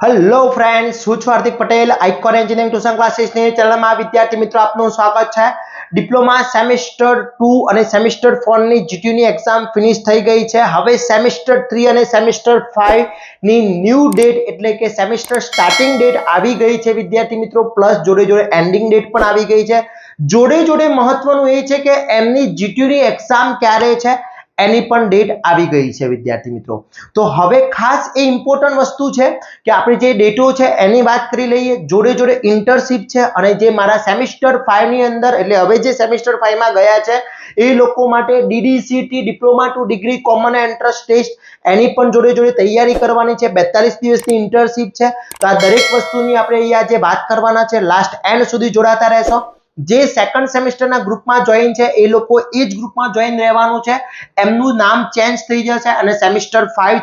Hello friends, હું છું Hardik Patel icon engineering tuition ક્લાસીસની ચેનલમાં વિદ્યાર્થી મિત્રો આપનું સ્વાગત છે। ડિપ્લોમા સેમેસ્ટર 2 અને સેમેસ્ટર 4 ની જીટીયુની એક્ઝામ ફિનિશ થઈ ગઈ છે। હવે સેમેસ્ટર 3 અને સેમેસ્ટર 5 ની ન્યૂ ડેટ એટલે કે સેમેસ્ટર સ્ટાર્ટિંગ ડેટ આવી ગઈ છે વિદ્યાર્થી મિત્રો, પ્લસ જોડે જોડે એન્ડિંગ ડેટ પણ આવી ગઈ છે। જોડે જોડે મહત્વનું એ છે કે એમની જીટીયુની એક્ઝામ ક્યારે છે એની પણ ડેટ આવી ગઈ છે વિદ્યાર્થી મિત્રો। તો હવે ખાસ એ ઇમ્પોર્ટન્ટ વસ્તુ છે કે આપણે જે ડેટો છે એની વાત કરી લઈએ। જોડે જોડે ઇન્ટર્નશિપ છે અને જે મારા સેમેસ્ટર 5 ની અંદર એટલે હવે જે સેમેસ્ટર 5 માં ગયા છે એ લોકો માટે DDCET diploma to degree common entrance test એની પણ જોડે જોડે તૈયારી કરવાની છે। 42 દિવસની ઇન્ટર્નશિપ છે, તો આ દરેક વસ્તુની આપણે અહીંયા જે વાત કરવાના છે લાસ્ટ એન્ડ સુધી જોડાતા રહેશો। જે સેકન્ડ સેમેસ્ટરના ગ્રુપમાં જોઈન છે એ લોકો એ જ ગ્રુપમાં જોઈન રહેવાનું છે, એમનું નામ ચેન્જ થઈ જશે અને સેમેસ્ટર 3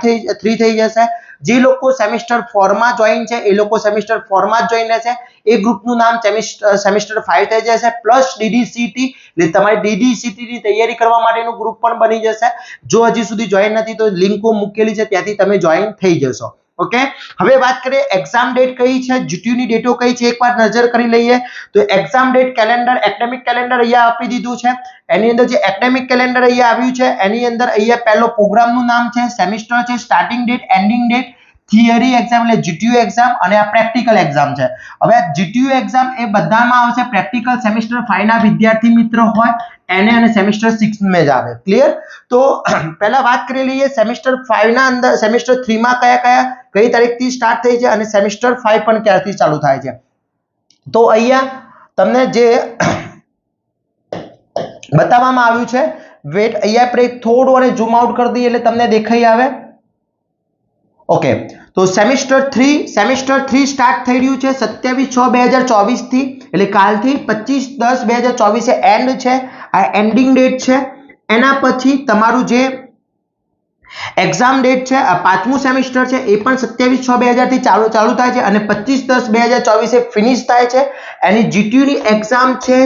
થઈ જશે। જે લોકો સેમેસ્ટર 4 માં જોઈન છે એ લોકો સેમેસ્ટર 4 માં જ જોઈન રહેશે, એ ગ્રુપનું નામ સેમેસ્ટર 5 થઈ જશે, પ્લસ ડીડીસીટી એટલે તમારી ડીડીસીટી ની તૈયારી કરવા માટેનું ગ્રુપ પણ બની જશે। જો હજી સુધી જોઈન નથી તો લિંકો મૂકેલી છે, ત્યાંથી તમે જોઈન થઈ જશો। ઓકે, હવે વાત કરીએ એક્ઝામ ડેટ કઈ છે, જીટીયુની ડેટો કઈ છે એકવાર નજર કરી લઈએ। તો exam date calendar academic calendar અહીંયા આપી દીધું છે। એની અંદર જે એકેડેમિક કેલેન્ડર અહીંયા આવ્યું છે એની અંદર અહીંયા પહેલો પ્રોગ્રામનું નામ છે, સેમેસ્ટર છે, starting date, ending date, theory exam એટલે જીટીયુ એક્ઝામ અને આ પ્રેક્ટિકલ એક્ઝામ છે। હવે આ જીટીયુ એક્ઝામ એ બધામાં આવશે, પ્રેક્ટિકલ સેમેસ્ટર 5 ના વિદ્યાર્થી મિત્રો હોય એને અને સેમેસ્ટર 6 में જ આવે। ક્લિયર? તો પહેલા વાત કરી લઈએ સેમેસ્ટર 5 ના અંદર સેમેસ્ટર 3 માં કઈ તારીખથી સ્ટાર્ટ થઈ છે અને સેમેસ્ટર 5 પણ ક્યારથી ચાલુ થાય છે। તો અહીંયા તમને જે બતાવવામાં આવ્યું છે, વેટ અહીંયા આપણે થોડું અને ઝૂમ આઉટ કરી દઈએ એટલે તમને દેખાઈ આવે। ઓકે, તો સેમેસ્ટર 3 સ્ટાર્ટ થઈ રહ્યું છે 27/6/2024 થી, એટલે કાલથી 25/10/2024 એન્ડ છે, આ એન્ડિંગ ડેટ છે। એના પછી તમારું જે એક્ઝામ ડેટ છે આ પાંચમું સેમેસ્ટર છે એ પણ 27/6/2000 થી ચાલુ થાય છે અને 25/10/2024 ફિનિશ થાય છે। એની જીટીયુની એક્ઝામ છે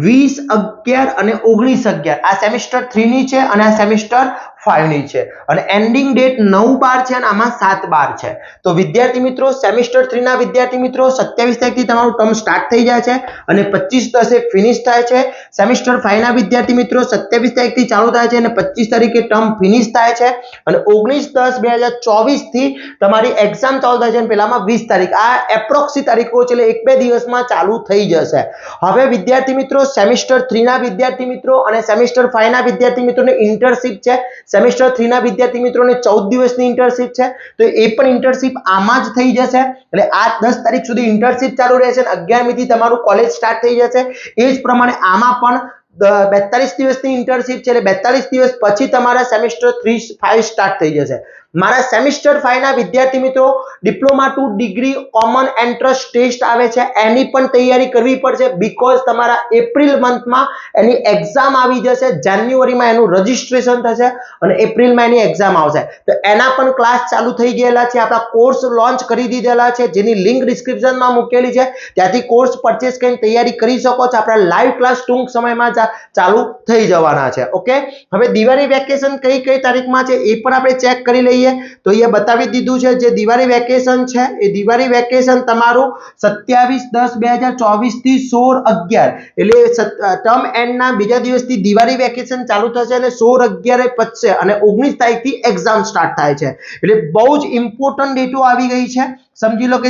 20/11 અને 19/11, આ સેમેસ્ટર 3 ની છે અને આ સેમેસ્ટર 5 ની છે અને એન્ડિંગ ડેટ 9/12 છે અને આમાં 7/12 છે। તો વિદ્યાર્થી મિત્રો સેમેસ્ટર 3 ના વિદ્યાર્થી મિત્રો 27 તારીખથી તમારું ટર્મ સ્ટાર્ટ થઈ જાય છે અને 25/10 ફિનિશ થાય છે। સેમેસ્ટર 5 ના વિદ્યાર્થી મિત્રો 27 તારીખથી ચાલુ થાય છે અને 25 તારીખે ટર્મ ફિનિશ થાય છે અને 19/10/2024 થી તમારી એક્ઝામ ચાલુ થાય છે અને પેલામાં 20 તારીખ, આ એપ્રોક્સી તારીખો છે એટલે 1-2 દિવસમાં ચાલુ થઈ જશે। હવે વિદ્યાર્થી મિત્રો સેમેસ્ટર 3 ના વિદ્યાર્થી મિત્રો અને સેમેસ્ટર 5 ના વિદ્યાર્થી મિત્રોને ઇન્ટર્નશિપ છે। સેમેસ્ટર 3 ના વિદ્યાર્થી મિત્રોને 14 દિવસની ઇન્ટર્નશિપ છે, તો એ પણ ઇન્ટર્નશિપ આમાં જ થઈ જશે, એટલે આ 10 તારીખ સુધી ઇન્ટર્નશિપ ચાલુ રહેશે અને 11મી થી તમારું કોલેજ સ્ટાર્ટ થઈ જશે। એ જ પ્રમાણે આમાં પણ 42 દિવસની ઇન્ટર્નશિપ છે એટલે 42 દિવસ પછી તમારા સેમેસ્ટર 5 સ્ટાર્ટ થઈ જશે। મારા સેમેસ્ટર 5 ના વિદ્યાર્થી મિત્રો diploma to degree common entrance test આવે છે એની પણ તૈયારી કરવી પડશે, બીકોઝ તમારા એપ્રિલ મંથમાં એની એક્ઝામ આવી જશે, જાન્યુઆરીમાં એનું રજીસ્ટ્રેશન થશે અને એપ્રિલમાં એની એક્ઝામ આવશે। તો એના પણ ક્લાસ ચાલુ થઈ ગયેલા છે, આપણા કોર્સ લોન્ચ કરી દીધેલા છે જેની લિંક ડિસ્ક્રિપ્શનમાં મૂકેલી છે, ત્યાંથી કોર્સ પરચેસ કરીને તૈયારી કરી શકો છો। આપણા લાઈવ ક્લાસ ટૂંક સમયમાં ચાલુ થઈ જવાના છે। ઓકે, હવે દિવાળી વેકેશન કઈ તારીખમાં છે એ પણ આપણે ચેક કરી લઈએ। તો અહીંયા બતાવી દીધું છે જે દિવાળી વેકેશન છે એ દિવાળી વેકેશન તમારું 27/10/2024 થી 16/11 એટલે ટર્મ એન્ડ ના બીજા દિવસથી દિવાળી વેકેશન ચાલુ થશે અને 16/11 પતશે અને 19 તારીખથી એક્ઝામ સ્ટાર્ટ થાય છે। એટલે બહુ જ ઇમ્પોર્ટન્ટ ડેટો આવી ગઈ છે। સમજી લો કે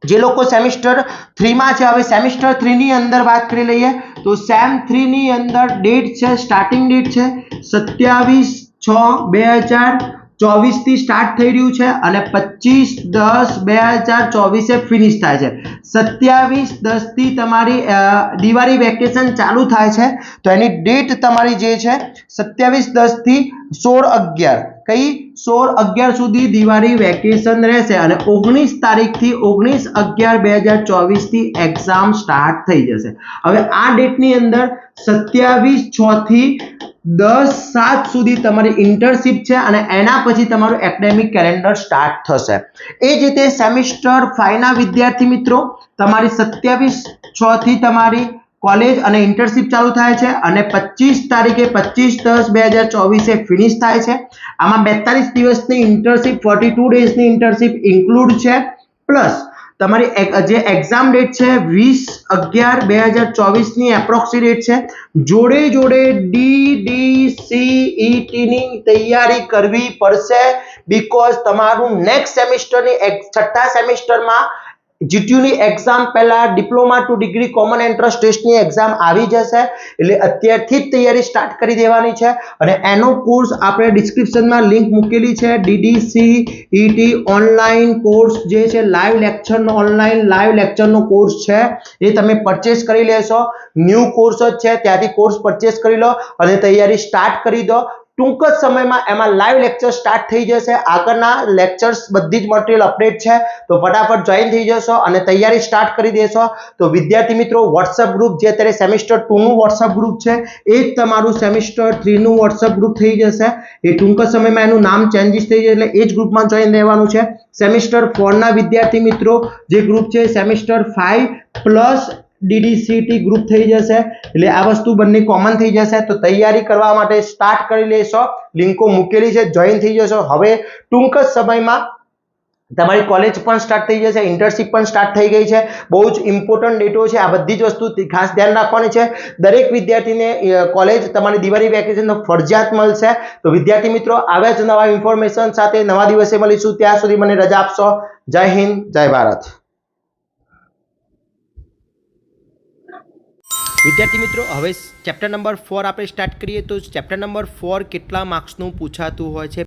જે લોકો સેમેસ્ટર 3 માં છે, હવે સેમેસ્ટર 3 ની અંદર વાત કરી લઈએ તો સેમ 3 ની અંદર ડેટ છે, સ્ટાર્ટિંગ ડેટ છે 27/6/2024 થી સ્ટાર્ટ થઈ રહ્યું છે અને 25/10/2024 ફિનિશ થાય છે। 27/10 થી તમારી દિવાળી વેકેશન ચાલુ થાય છે, તો એની ડેટ તમારી જે છે 27/10 થી 16/11 કઈ 16/11 સુધી દિવાળી વેકેશન રહેશે અને 19 તારીખથી 19/11/2024 થી એક્ઝામ સ્ટાર્ટ થઈ જશે। હવે આ ડેટની અંદર 27/6 થી 10/7 સુધી તમારી ઇન્ટર્નશિપ છે અને એના પછી તમારું એકેડેમિક કેલેન્ડર સ્ટાર્ટ થશે। એ જ રીતે સેમેસ્ટર 5 ના વિદ્યાર્થી મિત્રો તમારી 27/6 થી તમારી કોલેજ અને ઇન્ટર્નશિપ ચાલુ થાય છે અને 25 તારીખે 25/10/2024 ફિનિશ થાય છે. આમાં 42 દિવસની ઇન્ટર્નશિપ 42 ડેઝની ઇન્ટર્નશિપ ઇન્ક્લુડ છે પ્લસ તમારી જે એક્ઝામ ડેટ છે 20/11/2024 ની એપ્રોક્સિમેટ છે. જોડે જોડે DDCET ની તૈયારી કરવી પડશે બીકોઝ તમારું નેક્સ્ટ સેમિસ્ટરની છઠ્ઠા સેમિસ્ટરમાં GTU ની એક્ઝામ પહેલા diploma to degree common entrance ટેસ્ટની એક્ઝામ આવી જશે એટલે અત્યારથી જ તૈયારી સ્ટાર્ટ કરી દેવાની છે અને એનો કોર્સ આપણે ડિસ્ક્રિપ્શનમાં લિંક મૂકેલી છે. DDCET ઓનલાઈન કોર્સ જે છે લાઈવ લેક્ચરનો ઓનલાઈન લાઈવ લેક્ચરનો કોર્સ છે એ તમે પરચેસ કરી લેશો. ન્યૂ કોર્સ જ છે ત્યાંથી કોર્સ પરચેસ કરી લો અને તૈયારી સ્ટાર્ટ કરી દો. ટૂંક જ સમયમાં એમાં લાઈવ લેક્ચર સ્ટાર્ટ થઈ જશે. આગળના લેક્ચર્સ બધી જ મટીરિયલ અપડેટ છે તો ફટાફટ જોઈન થઈ જશો અને તૈયારી સ્ટાર્ટ કરી દેશો. તો વિદ્યાર્થી મિત્રો વોટ્સઅપ ગ્રુપ જે અત્યારે સેમિસ્ટર 2 નું વોટ્સઅપ ગ્રુપ છે એ જ તમારું સેમિસ્ટર 3 નું વોટ્સઅપ ગ્રુપ થઈ જશે. એ ટૂંક જ સમયમાં એનું નામ ચેન્જીસ થઈ જશે એટલે એ જ ગ્રુપમાં જોઈન રહેવાનું છે. સેમિસ્ટર 4 ના વિદ્યાર્થી મિત્રો જે ગ્રુપ છે સેમિસ્ટર 5 પ્લસ DDCET ગ્રુપ થઈ જશે એટલે આ વસ્તુ બંને કોમન થઈ જશે. તો તૈયારી કરવા માટે સ્ટાર્ટ કરી લેશો. લિંકો મૂકેલી છે જોઈન થઈ જશો. હવે ટૂંક જ સમયમાં તમારી કોલેજ પણ સ્ટાર્ટ થઈ જશે, ઇન્ટર્નશિપ પણ સ્ટાર્ટ થઈ ગઈ છે. બહુ જ ઇમ્પોર્ટન્ટ ડેટો છે. આ બધી જ વસ્તુ ખાસ ધ્યાન રાખવાની છે. દરેક વિદ્યાર્થીને કોલેજ તમારી દિવાળી વેકેશન ફરજિયાત મળશે. તો વિદ્યાર્થી મિત્રો આવ્યા જ નવા ઇન્ફોર્મેશન સાથે નવા દિવસે મળીશું. ત્યાં સુધી મને રજા આપશો. જય હિન્દ, જય ભારત. વિદ્યાર્થી મિત્રો હવે ચેપ્ટર નંબર 4 આપણે સ્ટાર્ટ કરીએ તો ચેપ્ટર નંબર 4 કેટલા માર્ક્સનું પૂછાતું હોય છે